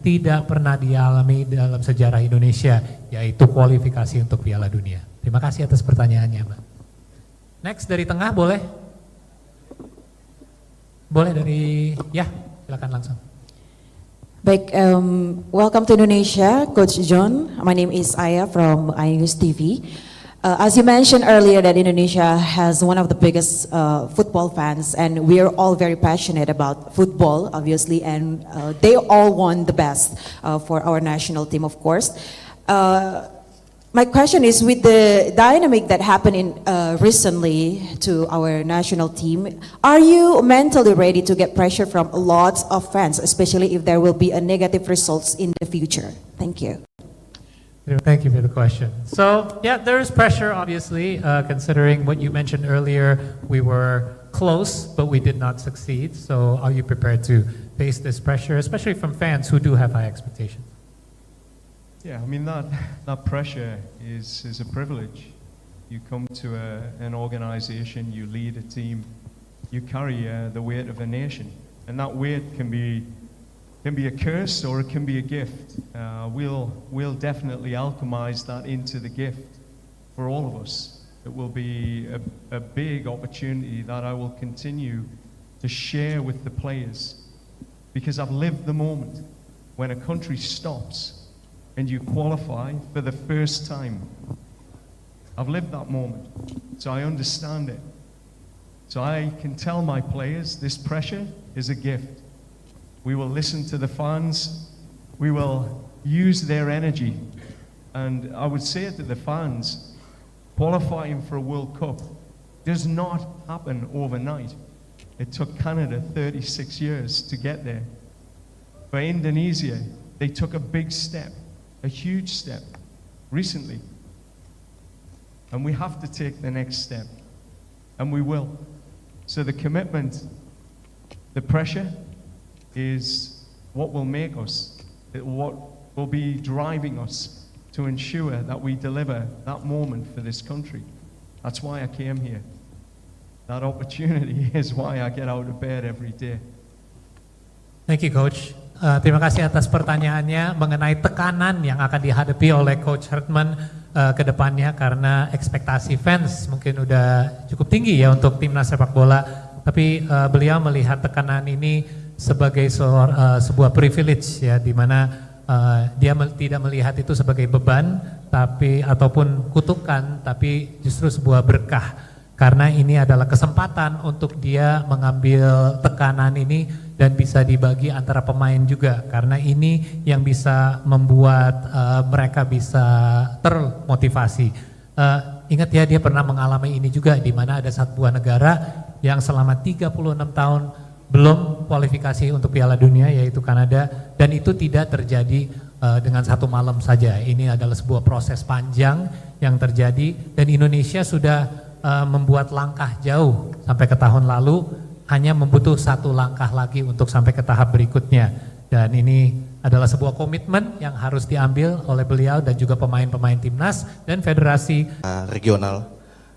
tidak pernah dialami dalam sejarah Indonesia, yaitu kualifikasi untuk Piala Dunia. Terima kasih atas pertanyaannya, Mbak. Next dari tengah boleh? Boleh dari, ya silakan langsung. Baik, welcome to Indonesia, Coach John. My name is Aya from News TV. As you mentioned earlier that Indonesia has one of the biggest football fans, and we are all very passionate about football, obviously, and they all want the best for our national team, of course. My question is, with the dynamic that happened recently to our national team, are you mentally ready to get pressure from lots of fans, especially if there will be a negative results in the future? Thank you. Thank you for the question. So, yeah, there is pressure, obviously, considering what you mentioned earlier. We were close, but we did not succeed. So, are you prepared to face this pressure, especially from fans who do have high expectations? Yeah, I mean, that pressure is a privilege. You come to an organization, you lead a team, you carry the weight of a nation. And that weight can be a curse or it can be a gift. We'll definitely alchemize that into the gift for all of us. It will be a big opportunity that I will continue to share with the players, because I've lived the moment when a country stops and you qualify for the first time. I've lived that moment, so I understand it. So I can tell my players this pressure is a gift. We will listen to the fans, we will use their energy. And I would say to the fans, qualifying for a World Cup does not happen overnight. It took Canada 36 years to get there. For Indonesia, they took a big step, a huge step, recently. And we have to take the next step, and we will. So the commitment, the pressure, is what will make us, what will be driving us to ensure that we deliver that moment for this country. That's why I came here. That opportunity is why I get out of bed every day. Thank you, Coach. Terima kasih atas pertanyaannya mengenai tekanan yang akan dihadapi oleh Coach Herdman ke depannya, karena ekspektasi fans mungkin udah cukup tinggi ya untuk timnas sepak bola, tapi beliau melihat tekanan ini sebagai sebuah privilege ya, di mana dia tidak melihat itu sebagai beban tapi ataupun kutukan, tapi justru sebuah berkah, karena ini adalah kesempatan untuk dia mengambil tekanan ini dan bisa dibagi antara pemain juga, karena ini yang bisa membuat mereka bisa termotivasi. Ingat ya, dia pernah mengalami ini juga, di mana ada sebuah negara yang selama 36 tahun belum kualifikasi untuk Piala Dunia, yaitu Kanada, dan itu tidak terjadi dengan satu malam saja. Ini adalah sebuah proses panjang yang terjadi, dan Indonesia sudah membuat langkah jauh sampai ke tahun lalu, hanya membutuh satu langkah lagi untuk sampai ke tahap berikutnya. Dan ini adalah sebuah komitmen yang harus diambil oleh beliau dan juga pemain-pemain timnas dan federasi regional.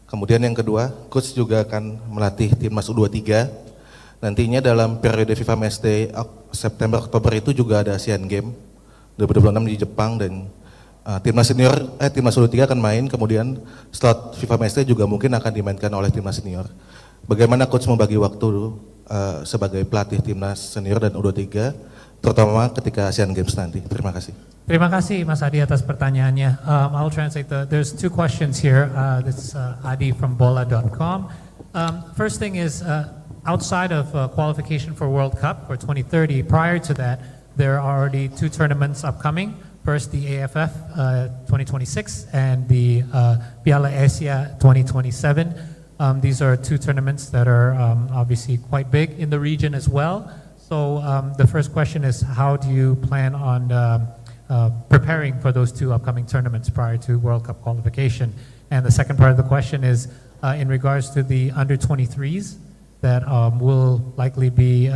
Kemudian yang kedua, coach juga akan melatih timnas U23. Nantinya dalam periode FIFA Matchday September Oktober itu juga ada Asian Games 2026 di Jepang, dan timnas senior timnas U23 akan main. Kemudian slot FIFA Matchday juga mungkin akan dimainkan oleh timnas senior. Bagaimana coach membagi waktu sebagai pelatih timnas senior dan U23, terutama ketika Asian Games nanti? Terima kasih. Terima kasih Mas Adi atas pertanyaannya. I'll translate. There's two questions here. This is Adi from bola.com. First thing is, outside of qualification for World Cup for 2030, prior to that, there are already two tournaments upcoming. First, the AFF 2026 and the Piala Asia 2027. These are two tournaments that are obviously quite big in the region as well. So the first question is, how do you plan on preparing for those two upcoming tournaments prior to World Cup qualification? And the second part of the question is in regards to the under-23s that will likely be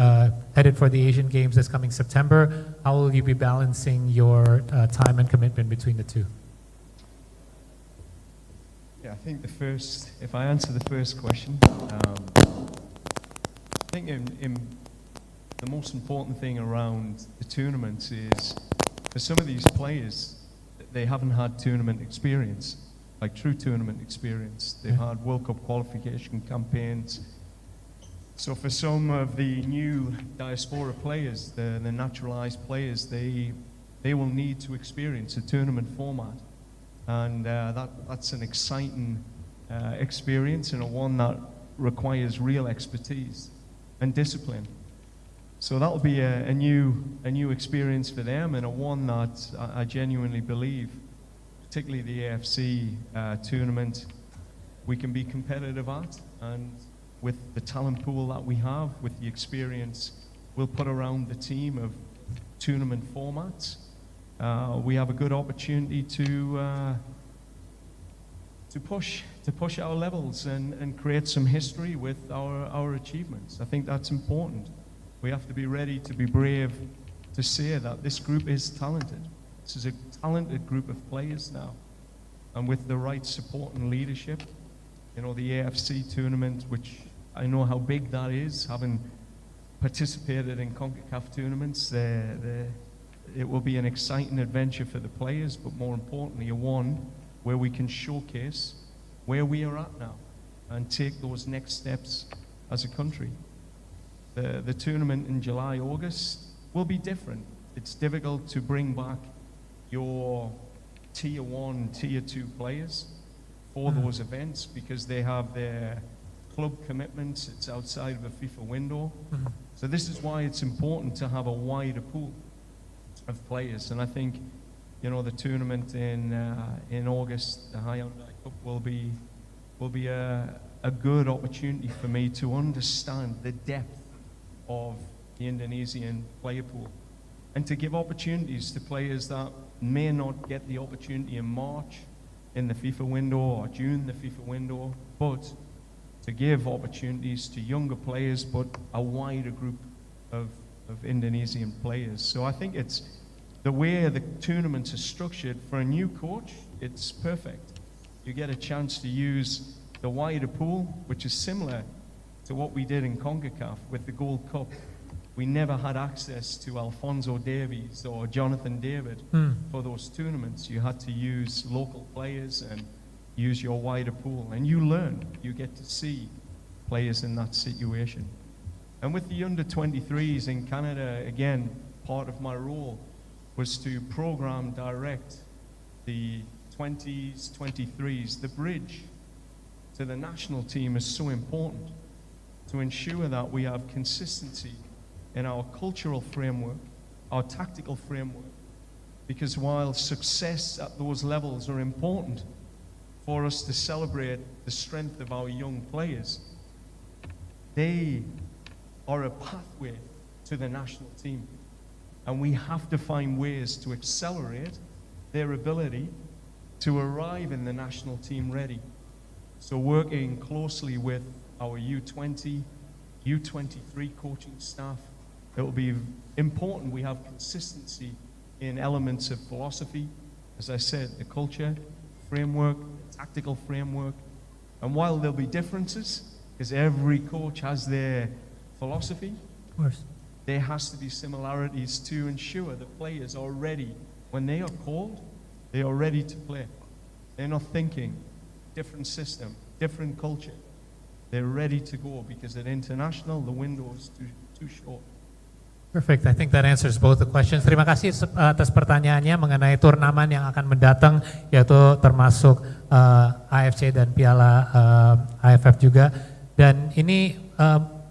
headed for the Asian Games this coming September. How will you be balancing your time and commitment between the two? Yeah, I think if I answer the first question, I think the most important thing around the tournaments is, for some of these players, they haven't had tournament experience, like true tournament experience. They've had World Cup qualification campaigns. So for some of the new diaspora players, the naturalized players, they will need to experience a tournament format. And that's an exciting experience, and one that requires real expertise and discipline. So that'll be a new experience for them, and one that I genuinely believe, particularly the AFC tournament, we can be competitive at. And with the talent pool that we have, with the experience we'll put around the team of tournament formats, we have a good opportunity to push our levels and create some history with our achievements. I think that's important. We have to be ready to be brave to say that this group is talented. This is a talented group of players now. And with the right support and leadership, the AFC tournament, which I know how big that is, having participated in CONCACAF tournaments, it will be an exciting adventure for the players, but more importantly, one where we can showcase where we are at now and take those next steps as a country. The tournament in July, August will be different. It's difficult to bring back your tier 1, tier 2 players for those events because they have their club commitments. It's outside of a FIFA window. So this is why it's important to have a wider pool of players. And I think, the tournament in August, the Hyundai Cup, will be a good opportunity for me to understand the depth of the Indonesian player pool and to give opportunities to players that may not get the opportunity in March in the FIFA window or June the FIFA window, but to give opportunities to younger players, but a wider group of Indonesian players. So I think it's the way the tournaments are structured for a new coach, it's perfect. You get a chance to use the wider pool, which is similar to what we did in CONCACAF with the Gold Cup. We never had access to Alphonso Davies or Jonathan David for those tournaments. You had to use local players and use your wider pool. And you learn, you get to see players in that situation. And with the under-23s in Canada, again, part of my role was to program direct the 20s, 23s. The bridge to the national team is so important to ensure that we have consistency in our cultural framework, our tactical framework, because while success at those levels are important for us to celebrate the strength of our young players, they are a pathway to the national team. And we have to find ways to accelerate their ability to arrive in the national team ready. So working closely with our U20, U23 coaching staff, it will be important we have consistency in elements of philosophy, as I said, the culture framework, the tactical framework. And while there'll be differences, because every coach has their philosophy, Of course. there has to be similarities to ensure the players are ready. When they are called, they are ready to play. They're not thinking different system, different culture. They're ready to go because at international, the window is too short. Perfect. I think that answers both the questions. Terima kasih atas pertanyaannya mengenai turnamen yang akan mendatang, yaitu termasuk AFC dan Piala AFF juga. Dan ini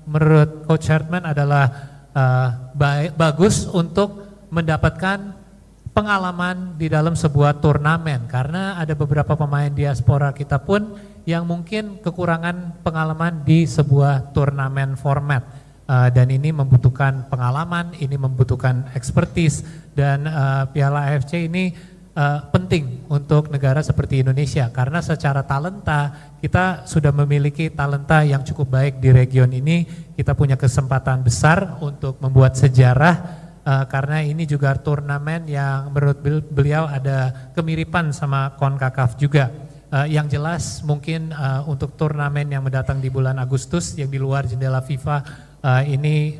menurut Coach Herdman adalah bagus untuk mendapatkan pengalaman di dalam sebuah turnamen, karena ada beberapa pemain diaspora kita pun yang mungkin kekurangan pengalaman di sebuah turnamen format, dan ini membutuhkan pengalaman, ini membutuhkan expertise, dan Piala AFC ini penting untuk negara seperti Indonesia karena secara talenta kita sudah memiliki talenta yang cukup baik di region ini. Kita punya kesempatan besar untuk membuat sejarah. Karena ini juga turnamen yang menurut beliau ada kemiripan sama CONCACAF juga. Yang jelas mungkin untuk turnamen yang mendatang di bulan Agustus yang di luar jendela FIFA ini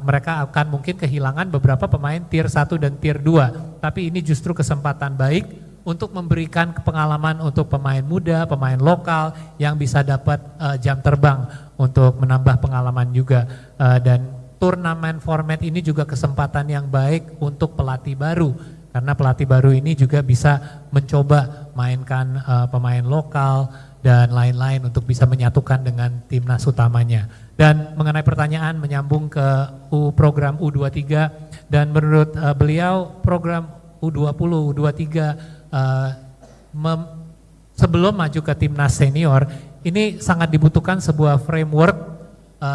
mereka akan mungkin kehilangan beberapa pemain tier 1 dan tier 2. Tapi ini justru kesempatan baik untuk memberikan pengalaman untuk pemain muda, pemain lokal yang bisa dapat jam terbang untuk menambah pengalaman juga. Dan turnamen format ini juga kesempatan yang baik untuk pelatih baru. Karena pelatih baru ini juga bisa mencoba mainkan pemain lokal dan lain-lain untuk bisa menyatukan dengan timnas utamanya. Dan mengenai pertanyaan menyambung ke program U23 dan menurut beliau program U20, U23 sebelum maju ke timnas senior ini sangat dibutuhkan sebuah framework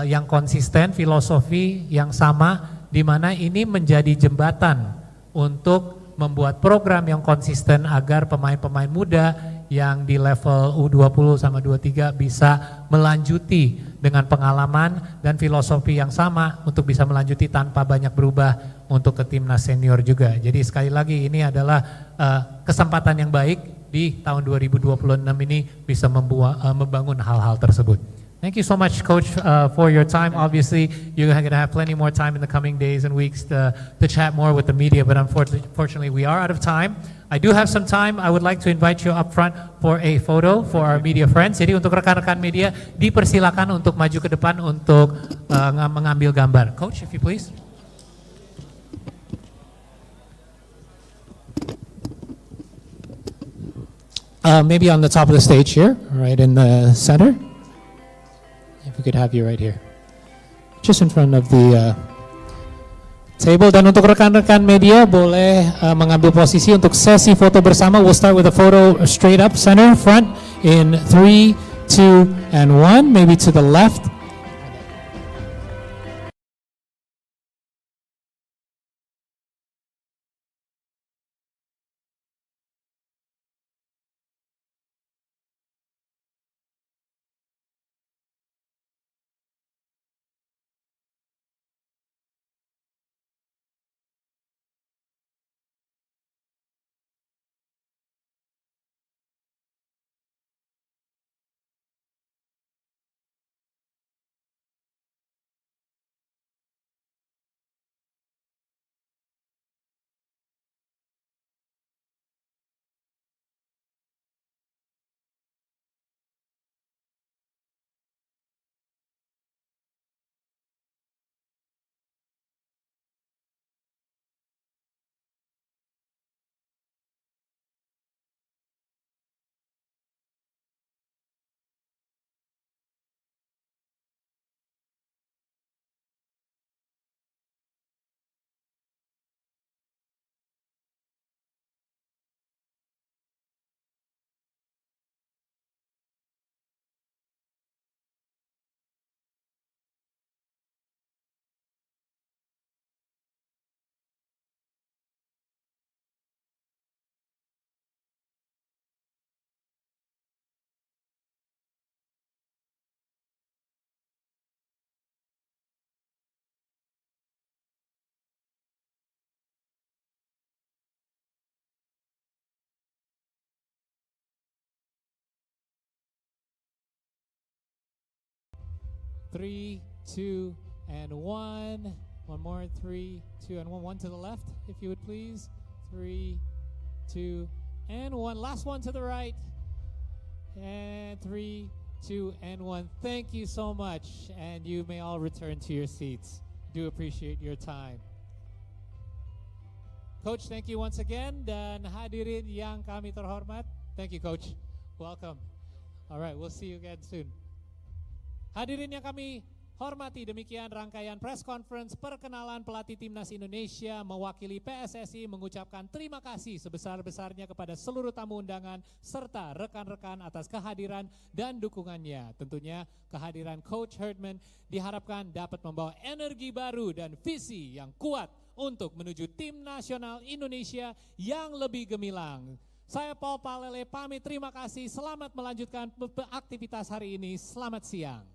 yang konsisten, filosofi yang sama di mana ini menjadi jembatan untuk membuat program yang konsisten agar pemain-pemain muda yang di level U20 sama 23 bisa melanjuti dengan pengalaman dan filosofi yang sama untuk bisa melanjuti tanpa banyak berubah untuk ke timnas senior juga. Jadi sekali lagi ini adalah kesempatan yang baik di tahun 2026 ini bisa membangun hal-hal tersebut. Thank you so much, Coach, for your time. Obviously, you're going to have plenty more time in the coming days and weeks to chat more with the media, but unfortunately, we are out of time. I do have some time. I would like to invite you up front for a photo for our media friends. Jadi untuk rekan-rekan media, dipersilakan untuk maju ke depan untuk mengambil gambar. Coach, if you please. Maybe on the top of the stage here, right in the center. If we could have you right here, just in front of the table. Dan untuk rekan-rekan media boleh mengambil posisi untuk sesi foto bersama. We'll start with a photo straight up, center, front, in 3, 2, and 1. Maybe to the left. Three, 2, and 1. One more, 3, 2, and 1. One to the left, if you would please. 3, 2, and 1. Last one to the right. And 3, 2, and 1. Thank you so much. And you may all return to your seats. Do appreciate your time. Coach, thank you once again. Dan hadirin yang kami terhormat. Thank you, Coach. Welcome. All right, we'll see you again soon. Hadirin yang kami hormati, demikian rangkaian press conference perkenalan pelatih Timnas Indonesia mewakili PSSI mengucapkan terima kasih sebesar-besarnya kepada seluruh tamu undangan serta rekan-rekan atas kehadiran dan dukungannya. Tentunya kehadiran Coach Herdman diharapkan dapat membawa energi baru dan visi yang kuat untuk menuju tim nasional Indonesia yang lebih gemilang. Saya Paul Palele pamit, terima kasih, selamat melanjutkan aktivitas hari ini, selamat siang.